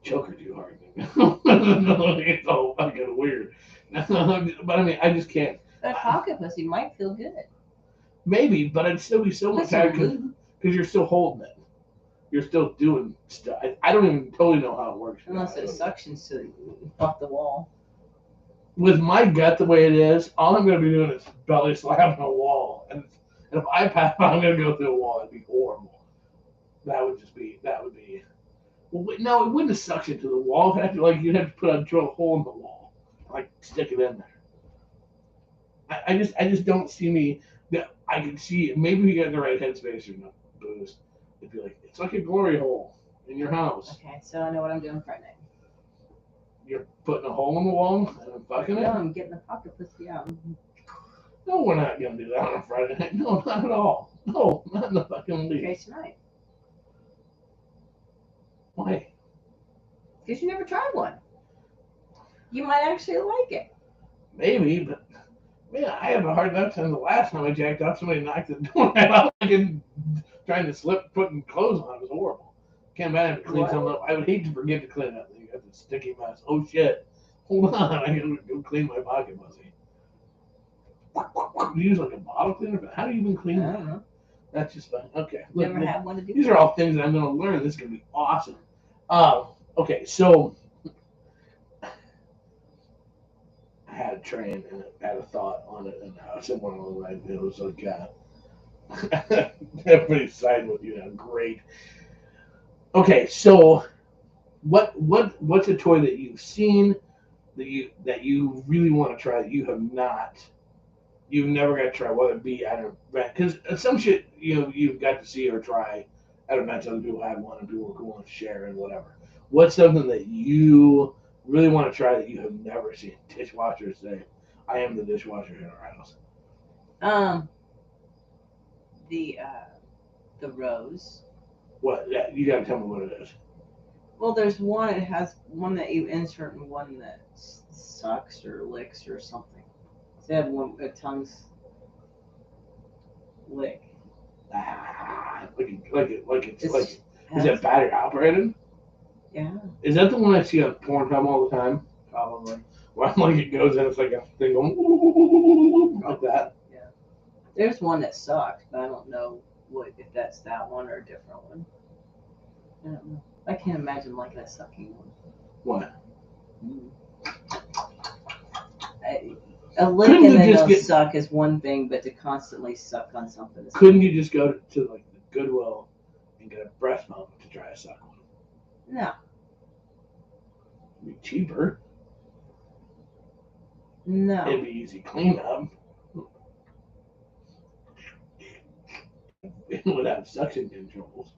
Choke her too hard. It's all fucking weird. But I mean, I just can't. That pocket pussy might feel good. Maybe, but it'd still be so much hard because you're still holding it. You're still doing stuff. I don't even totally know how it works. Unless it suctions to off the wall. With my gut the way it is, all I'm going to be doing is belly slapping a wall. And if I pass, I'm going to go through a wall. It'd be horrible. That would be. Well, no, it wouldn't suction to the wall. You'd have to drill a hole in the wall, like stick it in there. I just don't see me. That I can see. Maybe we get in the right headspace or not. Booze. It'd be like it's like a glory hole in your house. Okay, so I know what I'm doing Friday. You're putting a hole in the wall and I'm fucking it? No, I'm getting the pocket pussy out. No, we're not going to do that on a Friday night. No, not at all. No, not in the fucking league. Okay, tonight. Why? Because you never tried one. You might actually like it. Maybe, but man, I have a hard enough time. The last time I jacked off, somebody knocked the door out and trying to slip putting clothes on. It was horrible. Can't imagine to clean something up. I would hate to forget to clean that thing. That's a sticky mess. Oh shit. Hold on, I gotta go clean my pocket pussy. You use like a bottle cleaner, but how do you even clean I that? don't know. That's just fun. Okay. Look, Never had one to do. These are all things that I'm gonna learn. This is gonna be awesome. Okay, so I had a train and I had a thought on it, and I said one of them. It was like, everybody's siding with you now. Great. Okay, so what's a toy that you've seen that you really want to try that you've never got to try, whether it be at an event, because some shit you've got to see or try at events. Other people had one and people were cool and share and whatever. What's something that you really want to try that you have never seen? Dishwashers say, "I am the dishwasher in our house." The rose. What? Yeah, you got to tell me what it is. Well, there's one. It has one that you insert and one that sucks or licks or something. So they have one a tongue's lick. Is it battery operated? Yeah. Is that the one I see on Pornhub all the time? Probably. Well, it goes in, it's like a thing going like that. Yeah. There's one that sucks, but I don't know if that's that one or a different one. I don't know. I can't imagine like that sucking one. What? A lick and then it'll suck is one thing, but to constantly suck on something is couldn't you just go to like the Goodwill and get a breast pump to try a suck one? No. It'd be cheaper. No. It'd be easy cleanup. It would have suction controls.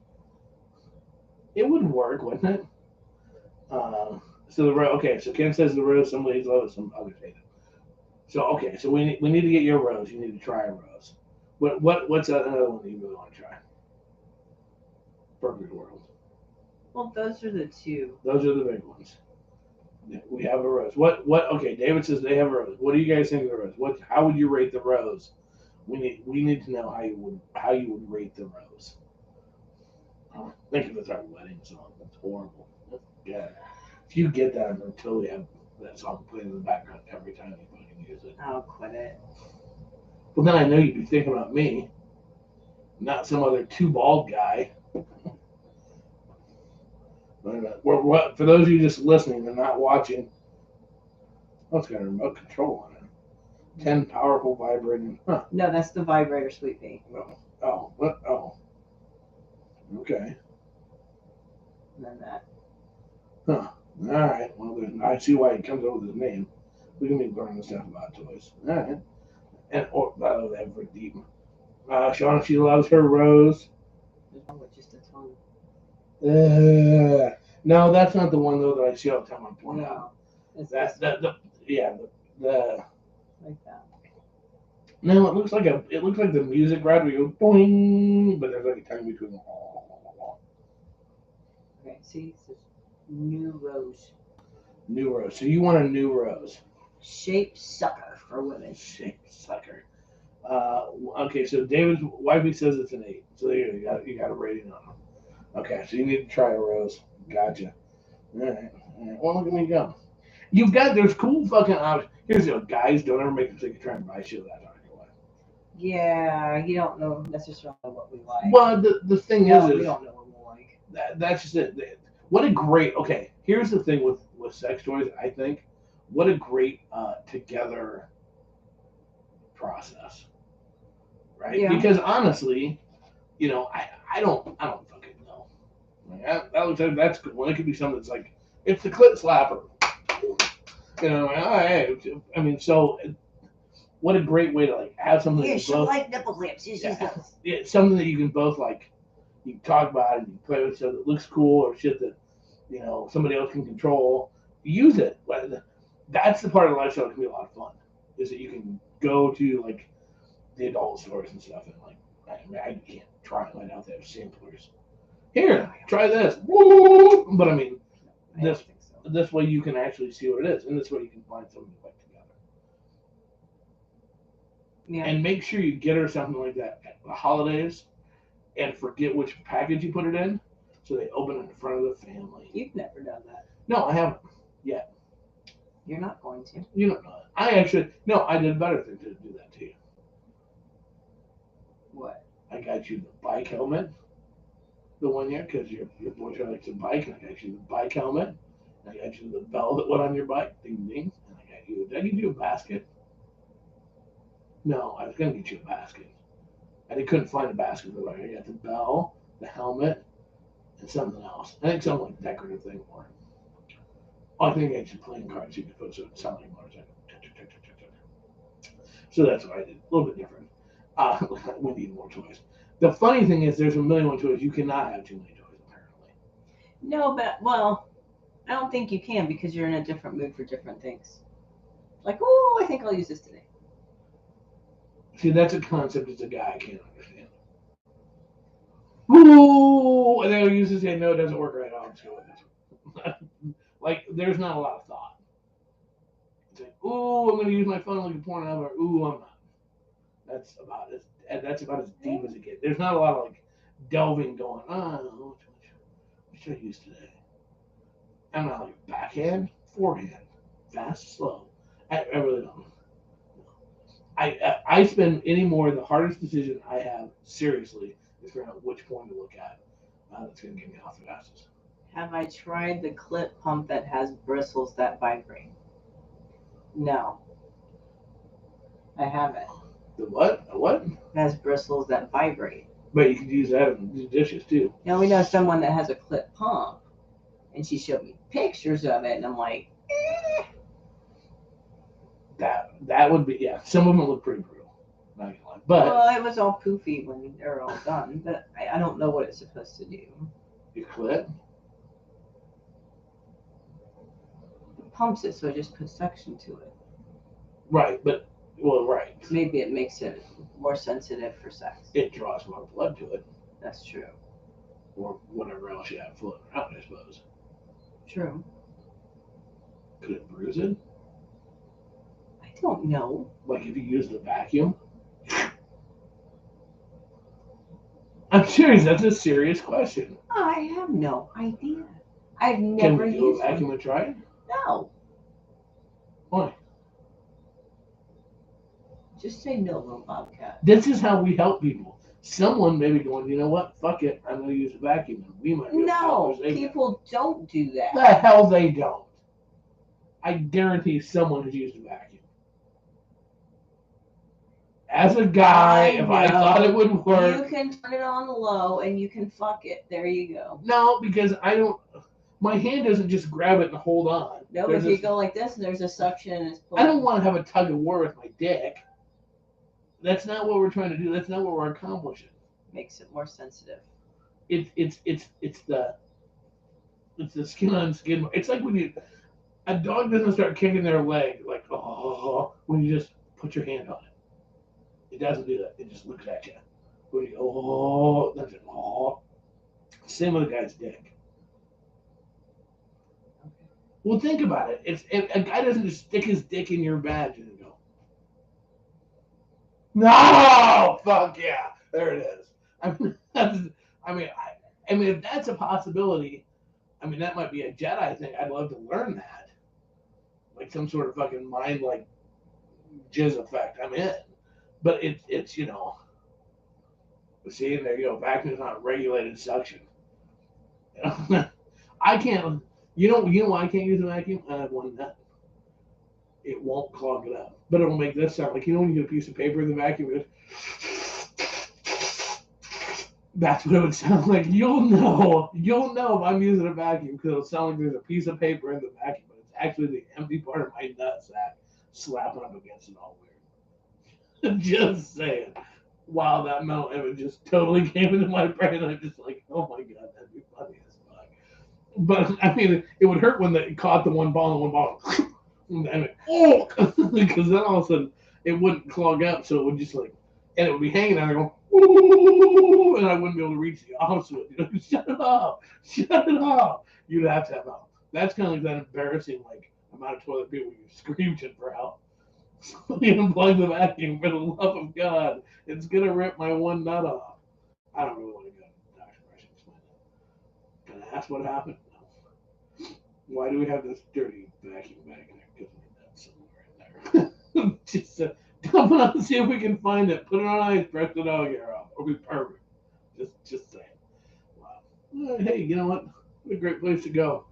It would work, wouldn't it? So Ken says the rose, some ladies love it, some others hate it. So we need to get your rose. You need to try a rose. What's another one that you really want to try? Perfect World. Well, those are the two. Those are the big ones. We have a rose. Okay, David says they have a rose. What do you guys think of the rose? How would you rate the rose? We need to know how you would rate the rose. Think of it as our wedding song. That's horrible. Yeah. If you get that, I'm gonna totally have that song playing in the background every time you fucking use it. I'll quit it. Well, then I know you'd be thinking about me, not some other too bald guy. For those of you just listening and not watching, it's got a remote control on it. 10 powerful vibrating. Huh. No, that's the vibrator, sweet pea. Oh, what? Oh. Okay. And then that. Huh. All right. Well, then I see why he comes up with his name. We can be learning stuff about toys. All right. And that very deep. Shauna, she loves her rose. No, that's not the one though that I see all the time on Pornhub. No. It's That's this one. the Like that. no, it looks like the music ride where you go boing, but there's like a tongue between them. Okay, see, it says new rose. New rose. So you want a new rose? Shape sucker for women. Shape sucker. Okay, so David's wifey says it's an 8. So there you got a rating on them. Okay, so you need to try a rose. Gotcha. All right. Well, look at me go. There's cool fucking options. Here's the guys, don't ever make a mistake of trying to buy shit that on your wife. Yeah, you don't know necessarily what we like. Well, the thing No, is we don't know what we like. that's just it. What a great, okay, here's the thing with sex toys, I think. What a great together process. Right? Yeah. Because honestly, I don't fucking know. Like, that looks like that's good. Well, it could be something that's like, it's the clit slapper. I mean, so what a great way to like have something. Yeah, that she both, like nipple clips. it's something that you can both like. You can talk about and you play with stuff that looks cool or shit that somebody else can control. Use it. That's the part of the lifestyle that can be a lot of fun. Is that you can go to like the adult stores and stuff and like I can't try them. I know they have samplers. Here, try this. But I mean, this way you can actually see what it is, and this way you can find something to like together. Yeah. And make sure you get her something like that at the holidays, and forget which package you put it in, so they open it in front of the family. You've never done that. No, I haven't yet. You're not going to. You don't know that. I did a better thing to do that to you. What? I got you the bike helmet the one year because your boyfriend likes a bike, and I got you the bike helmet. And I got you the bell that went on your bike, ding ding. And did I get you a basket? No, I was gonna get you a basket. I couldn't find a basket for the bike. I got the bell, the helmet, and something else. I think something like decorative thing more. I think I got you playing cards you could put so it sounded like motorcycle. So that's what I did. A little bit different. We need more toys. The funny thing is, there's a million more toys. You cannot have too many toys, apparently. No, but I don't think you can because you're in a different mood for different things. Like, oh, I think I'll use this today. See, that's a concept as a guy I can't understand. Ooh, and they'll use this and no, it doesn't work right. I'll just go with this. Like, there's not a lot of thought. It's like, ooh, I'm going to use my phone like a porn, or ooh, I'm not. That's about as deep as it gets. There's not a lot of like delving going. Oh, what should I use today? I'm not like backhand, forehand, fast, slow. I really don't. I spend any more. The hardest decision I have, seriously, is figuring out which one to look at. That's going to get me off the fastest. Have I tried the clip pump that has bristles that vibrate? No. I haven't. The what? A what? It has bristles that vibrate. But you can use that in the dishes too. Now we know someone that has a clip pump, and she showed me pictures of it, and I'm like, eh. That would be, yeah. Some of them look pretty brutal. Not gonna lie. But well, it was all poofy when they're all done, but I don't know what it's supposed to do. Your clit? It pumps it, so it just puts suction to it. Right, but right. Maybe it makes it more sensitive for sex. It draws more blood to it. That's true. Or whatever else you have floating around, I suppose. True. Could it bruise it? I don't know. Like if you used a vacuum? I'm serious. That's a serious question. I have no idea. I've never Can we do used a vacuum one. and try it? No. Why? Just say no, little bobcat. This is how we help people. Someone maybe going, you know what? Fuck it. I'm going to use a vacuum. And we might be No, people don't do that. The hell they don't. I guarantee someone has used a vacuum. As a guy, if I thought it would work. You can turn it on low and you can fuck it. There you go. No, because I don't. My hand doesn't just grab it and hold on. No, if you go like this and there's a suction and it's pulling. I don't want to have a tug of war with my dick. That's not what we're trying to do. That's not what we're accomplishing. Makes it more sensitive. It's the It's the skin on skin. It's like when a dog doesn't start kicking their leg, like, oh, when you just put your hand on it. It doesn't do that. It just looks at you. When you go, oh, that's it. Oh. Same with a guy's dick. Well, think about it. A guy doesn't just stick his dick in your vag and go, no, fuck yeah, there it is. I mean, if that's a possibility, I mean, that might be a Jedi thing. I'd love to learn that, like some sort of fucking mind like jizz effect. I'm in, but it's you know, see, there you go. Vacuum is not regulated suction. I can't. You know why I can't use a vacuum? I have one nut. It won't clog it up, but it'll make this sound like, you know, when you get a piece of paper in the vacuum, it goes, that's what it would sound like. You'll know if I'm using a vacuum because it'll sound like there's a piece of paper in the vacuum, but it's actually the empty part of my nutsack slapping up against it all weird. Just saying. Wow, that mental image just totally came into my brain. I'm just like, oh my god, that'd be funny as fuck. But I mean, it would hurt when they caught the one ball and one ball. And oh, because then all of a sudden it wouldn't clog up, so it would just like, and it would be hanging out there going, ooh, and I wouldn't be able to reach the office with it. You know, shut it off. You'd have to have help. That's kind of like that embarrassing like amount of toilet paper when you're screaming for help. So you unplug the vacuum, for the love of God, it's gonna rip my one nut off. I don't really want to go to the doctor. I should explain that. Can I ask what happened? No. Why do we have this dirty vacuum bag in there? Because my nut's somewhere in there. Just dump it on and see if we can find it. Put it on ice, brush the dog hair off. It'll be perfect. Just saying. Wow. Hey, you know what? What a great place to go.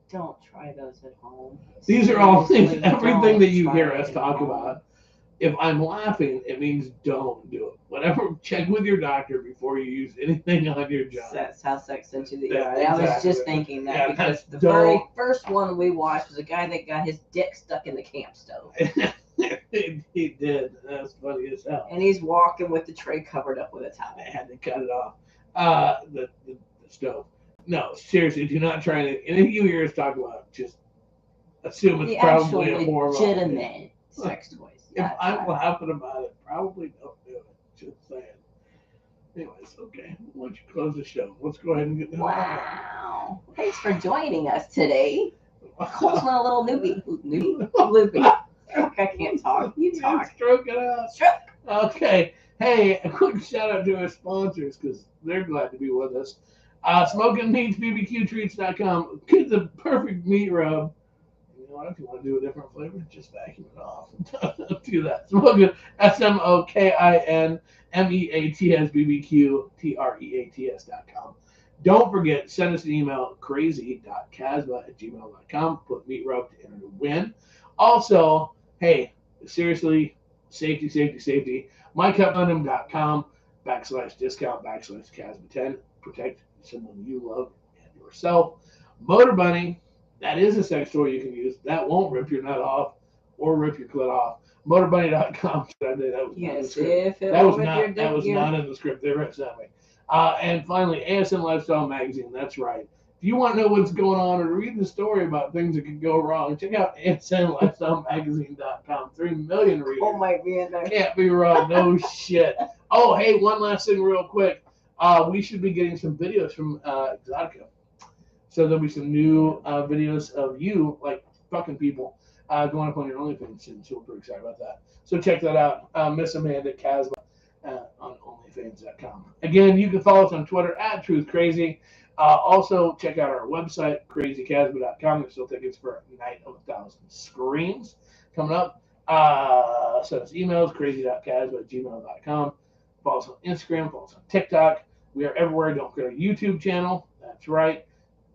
Don't try those at home. These are all things, everything that you hear us talk about. If I'm laughing, it means don't do it. Whatever, check with your doctor before you use anything on your job. That's how sex into the ER. Exactly. I was just thinking that because the very first one we watched was a guy that got his dick stuck in the camp stove. He did. That's funny as hell. And he's walking with the tray covered up with a towel. I had to cut it off. The stove. No, seriously, do not try to. And if you hear us talk about it, just assume it's probably a more legitimate sex toys. If I'm laughing about it, probably don't do it. Just saying. Anyways, okay. Why don't you close the show? Let's go ahead and get the Wow. Thanks for joining us today. Cole's one a little loopy. I can't talk. You talk. Stroke it out. Stroke. Okay. Hey, a quick shout out to our sponsors because they're glad to be with us. Smoking Meats, BBQtreats.com. Get the perfect meat rub. You know what? If you want to do a different flavor, just vacuum it off. Do that. Smoking, SMOKINMEATS, BBQTREATS.com. Don't forget, send us an email, crazy.casba@gmail.com. Put meat rub to enter to win. Also, hey, seriously, safety. MyCupMonum.com/discount/Casba10. Protect someone you love and yourself. Motor Bunny, that is a sex toy you can use. That won't rip your nut off or rip your clit off. MotorBunny.com. That was not in the script. They ripped that way. And finally, ASN Lifestyle Magazine. That's right. If you want to know what's going on or read the story about things that could go wrong, check out ASNLifestyleMagazine.com. 3 million readers. Oh my God. Can't be wrong. No shit. Oh, hey, one last thing real quick. We should be getting some videos from Exotica. So there'll be some new videos of you, like fucking people, going up on your OnlyFans soon. So we're pretty excited about that. So check that out. Miss Amanda Casba on OnlyFans.com. Again, you can follow us on Twitter @TruthCrazy. Also, check out our website, crazycasba.com. There's still tickets for Night of 1,000 Screams coming up. Send us emails, crazy.casba@gmail.com. Follow us on Instagram, follow us on TikTok. We are everywhere. Don't forget our YouTube channel. That's right.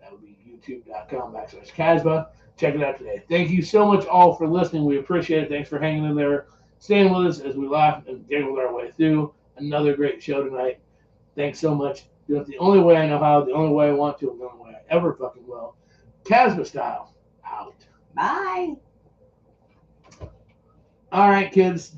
That would be youtube.com/Casba. Check it out today. Thank you so much all for listening. We appreciate it. Thanks for hanging in there, staying with us as we laugh and giggled our way through another great show tonight. Thanks so much. Do it the only way I know how, the only way I want to, and the only way I ever fucking will. Casba style. Out. Bye. All right, kids.